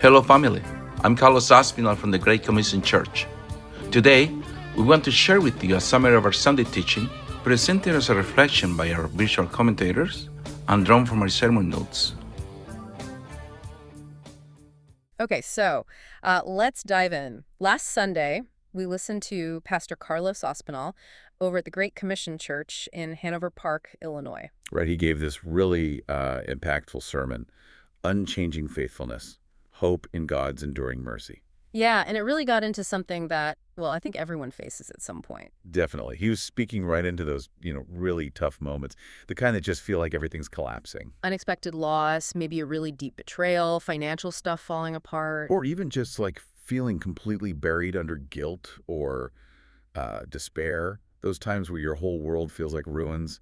Hello family, I'm Carlos Aspinall from the Great Commission Church. Today, we want to share with you a summary of our Sunday teaching, presented as a reflection by our visual commentators and drawn from our sermon notes. Okay, so let's dive in. Last Sunday, we listened to Pastor Carlos Aspinall over at the Great Commission Church in Hanover Park, Illinois. Right, he gave this really impactful sermon, Unchanging Faithfulness, Hope in God's Enduring Mercy. Yeah, and it really got into something that, well, I think everyone faces at some point. Definitely. He was speaking right into those, really tough moments, the kind that just feel like everything's collapsing. Unexpected loss, maybe a really deep betrayal, financial stuff falling apart. Or even just like feeling completely buried under guilt or despair. Those times where your whole world feels like ruins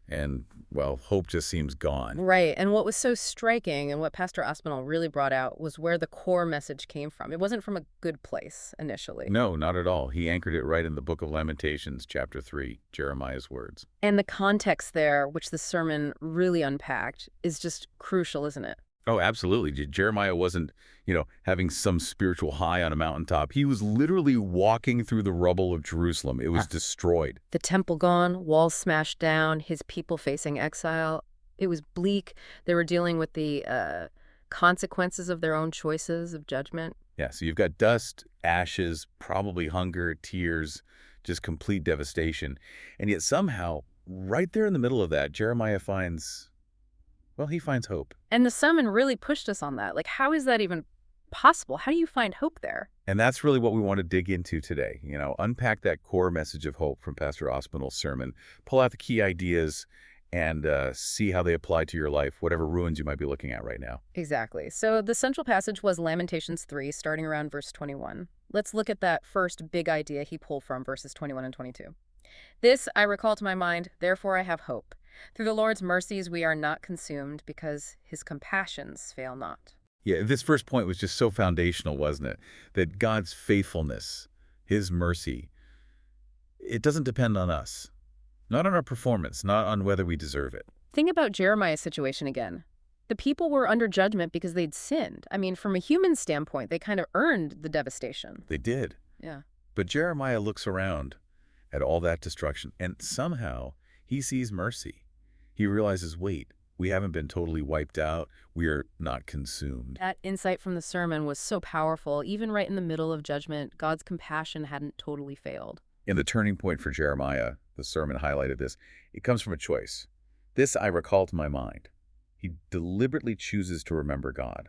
and, well, hope just seems gone. Right, and what was so striking and what Pastor Aspinall really brought out was where the core message came from. It wasn't from a good place initially. No, not at all. He anchored it right in the book of Lamentations, chapter 3, Jeremiah's words. And the context there, which the sermon really unpacked, is just crucial, isn't it? Oh, absolutely. Jeremiah wasn't, having some spiritual high on a mountaintop. He was literally walking through the rubble of Jerusalem. It was destroyed. The temple gone, walls smashed down, his people facing exile. It was bleak. They were dealing with the consequences of their own choices of judgment. Yeah, so you've got dust, ashes, probably hunger, tears, just complete devastation. And yet somehow, right there in the middle of that, Jeremiah finds hope. And the sermon really pushed us on that. Like, how is that even possible? How do you find hope there? And that's really what we want to dig into today. Unpack that core message of hope from Pastor Aspinall's sermon, pull out the key ideas, and see how they apply to your life, whatever ruins you might be looking at right now. Exactly. So the central passage was Lamentations 3, starting around verse 21. Let's look at that first big idea he pulled from verses 21 and 22. This I recall to my mind, therefore I have hope. Through the Lord's mercies we are not consumed, because his compassions fail not. Yeah, this first point was just so foundational, wasn't it? That God's faithfulness, his mercy, it doesn't depend on us. Not on our performance, not on whether we deserve it. Think about Jeremiah's situation again. The people were under judgment because they'd sinned. I mean, from a human standpoint, they kind of earned the devastation. They did. Yeah. But Jeremiah looks around at all that destruction, and somehow he sees mercy. He realizes, wait, we haven't been totally wiped out. We are not consumed. That insight from the sermon was so powerful. Even right in the middle of judgment, God's compassion hadn't totally failed. In the turning point for Jeremiah, the sermon highlighted this. It comes from a choice. This I recall to my mind. He deliberately chooses to remember God,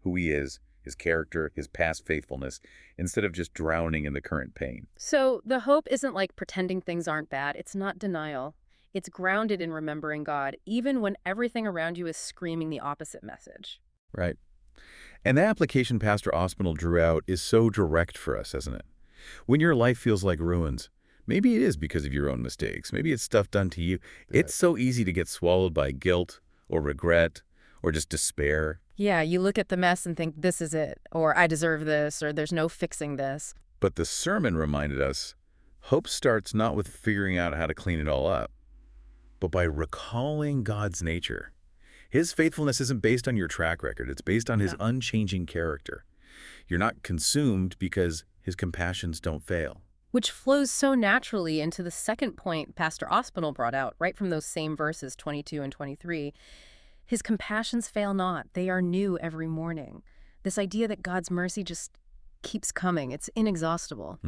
who he is, his character, his past faithfulness, instead of just drowning in the current pain. So the hope isn't like pretending things aren't bad. It's not denial. It's grounded in remembering God, even when everything around you is screaming the opposite message. Right. And the application Pastor Aspinall drew out is so direct for us, isn't it? When your life feels like ruins, maybe it is because of your own mistakes. Maybe it's stuff done to you. It's so easy to get swallowed by guilt or regret or just despair. Yeah, you look at the mess and think, this is it, or I deserve this, or there's no fixing this. But the sermon reminded us, hope starts not with figuring out how to clean it all up, but by recalling God's nature. His faithfulness isn't based on your track record. It's based on his unchanging character. You're not consumed because his compassions don't fail. Which flows so naturally into the second point Pastor Aspinall brought out, right from those same verses 22 and 23. His compassions fail not. They are new every morning. This idea that God's mercy just keeps coming. It's inexhaustible.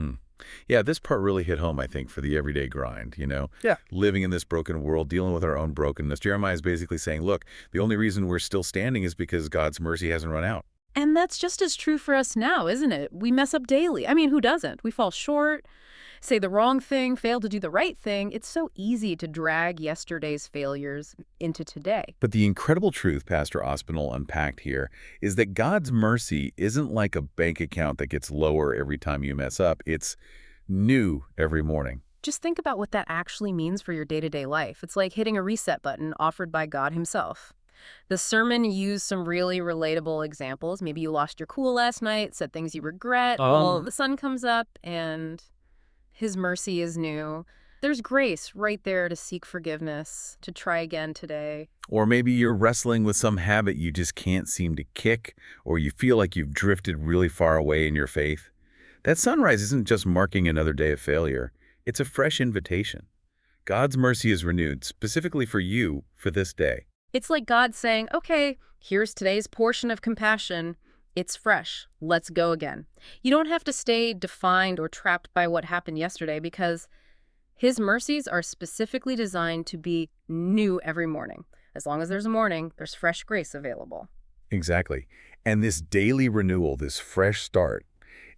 Yeah, this part really hit home, I think, for the everyday grind, Yeah. Living in this broken world, dealing with our own brokenness. Jeremiah is basically saying, look, the only reason we're still standing is because God's mercy hasn't run out. And that's just as true for us now, isn't it? We mess up daily. I mean, who doesn't? We fall short, say the wrong thing, fail to do the right thing. It's so easy to drag yesterday's failures into today. But the incredible truth Pastor Aspinall unpacked here is that God's mercy isn't like a bank account that gets lower every time you mess up. It's new every morning. Just think about what that actually means for your day-to-day life. It's like hitting a reset button offered by God himself. The sermon used some really relatable examples. Maybe you lost your cool last night, said things you regret. Well, the sun comes up and his mercy is new. There's grace right there to seek forgiveness, to try again today. Or maybe you're wrestling with some habit you just can't seem to kick, or you feel like you've drifted really far away in your faith. That sunrise isn't just marking another day of failure. It's a fresh invitation. God's mercy is renewed specifically for you for this day. It's like God saying, okay, here's today's portion of compassion. It's fresh. Let's go again. You don't have to stay defined or trapped by what happened yesterday because His mercies are specifically designed to be new every morning. As long as there's a morning, there's fresh grace available. Exactly. And this daily renewal, this fresh start,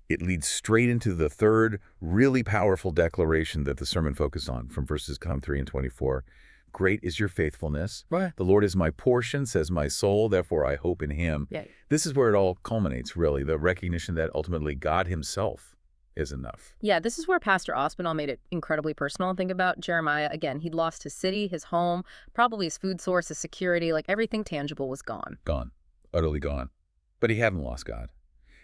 it leads straight into the third really powerful declaration that the sermon focused on from verses 3 and 24. Great is your faithfulness. Right. The Lord is my portion, says my soul, therefore I hope in him. Yeah. This is where it all culminates, really, the recognition that ultimately God himself is enough. Yeah, this is where Pastor Ospinall made it incredibly personal. Think about Jeremiah. Again, he'd lost his city, his home, probably his food source, his security, like everything tangible was gone. Gone. Utterly gone. But he hadn't lost God.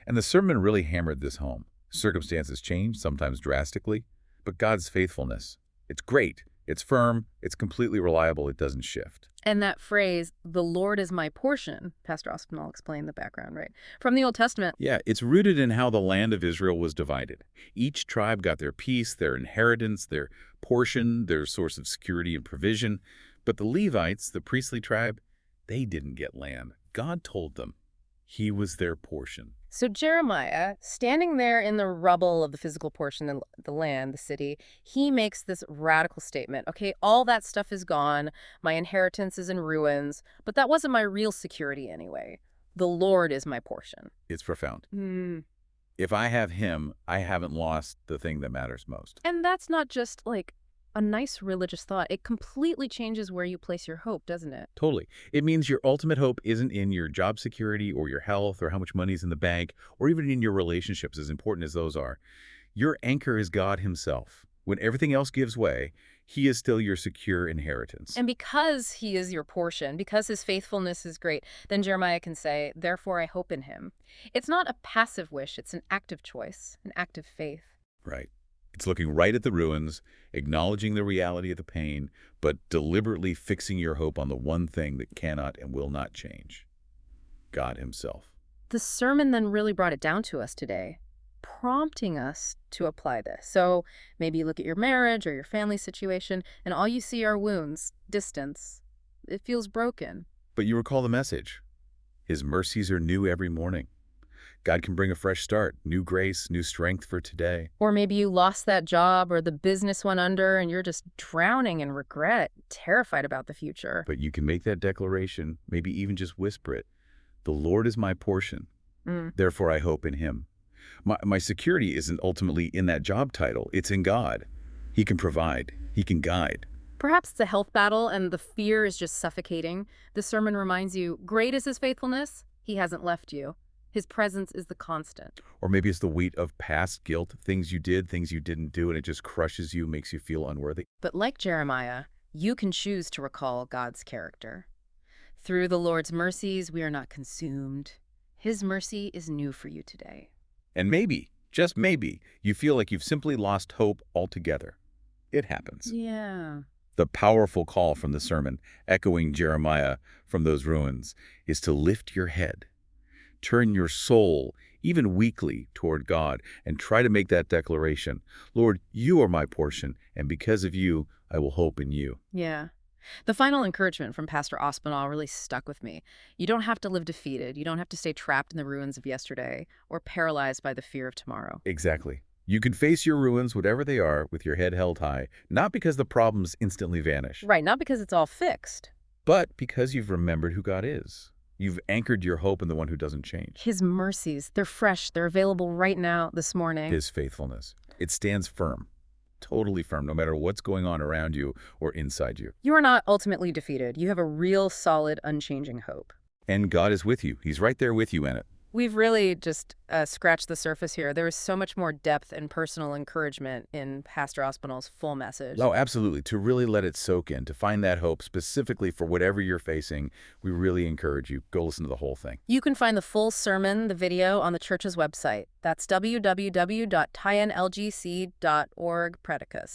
And the sermon really hammered this home. Circumstances change, sometimes drastically, but God's faithfulness, it's great, it's firm, it's completely reliable, it doesn't shift. And that phrase, the Lord is my portion, Pastor Ospinall explained the background, right? From the Old Testament. Yeah, it's rooted in how the land of Israel was divided. Each tribe got their piece, their inheritance, their portion, their source of security and provision. But the Levites, the priestly tribe, they didn't get land. God told them he was their portion. So Jeremiah, standing there in the rubble of the physical portion of the land, the city, he makes this radical statement. Okay, all that stuff is gone. My inheritance is in ruins, but that wasn't my real security anyway. The Lord is my portion. It's profound. Mm. If I have him, I haven't lost the thing that matters most. And that's not just like a nice religious thought. It completely changes where you place your hope, doesn't it? Totally. It means your ultimate hope isn't in your job security or your health or how much money's in the bank or even in your relationships, as important as those are. Your anchor is God himself. When everything else gives way, he is still your secure inheritance. And because he is your portion, because his faithfulness is great, then Jeremiah can say, therefore I hope in him. It's not a passive wish, it's an active choice, an active faith. Right. It's looking right at the ruins, acknowledging the reality of the pain, but deliberately fixing your hope on the one thing that cannot and will not change, God himself. The sermon then really brought it down to us today, prompting us to apply this. So maybe you look at your marriage or your family situation, and all you see are wounds, distance. It feels broken. But you recall the message. His mercies are new every morning. God can bring a fresh start, new grace, new strength for today. Or maybe you lost that job or the business went under and you're just drowning in regret, terrified about the future. But you can make that declaration, maybe even just whisper it. The Lord is my portion. Therefore, I hope in him. My security isn't ultimately in that job title. It's in God. He can provide. He can guide. Perhaps it's a health battle and the fear is just suffocating. The sermon reminds you, great is his faithfulness. He hasn't left you. His presence is the constant. Or maybe it's the weight of past guilt, things you did, things you didn't do, and it just crushes you, makes you feel unworthy. But like Jeremiah, you can choose to recall God's character. Through the Lord's mercies, we are not consumed. His mercy is new for you today. And maybe, just maybe, you feel like you've simply lost hope altogether. It happens. Yeah. The powerful call from the sermon, echoing Jeremiah from those ruins, is to lift your head. Turn your soul, even weakly, toward God and try to make that declaration. Lord, you are my portion, and because of you, I will hope in you. Yeah. The final encouragement from Pastor Ospinall really stuck with me. You don't have to live defeated. You don't have to stay trapped in the ruins of yesterday or paralyzed by the fear of tomorrow. Exactly. You can face your ruins, whatever they are, with your head held high, not because the problems instantly vanish. Right, not because it's all fixed. But because you've remembered who God is. You've anchored your hope in the one who doesn't change. His mercies, they're fresh. They're available right now, this morning. His faithfulness. It stands firm, totally firm, no matter what's going on around you or inside you. You are not ultimately defeated. You have a real, solid, unchanging hope. And God is with you. He's right there with you in it. We've really just scratched the surface here. There is so much more depth and personal encouragement in Pastor Ospinall's full message. Oh, absolutely. To really let it soak in, to find that hope specifically for whatever you're facing, we really encourage you. Go listen to the whole thing. You can find the full sermon, the video, on the church's website. That's www.tynlgc.org predicus.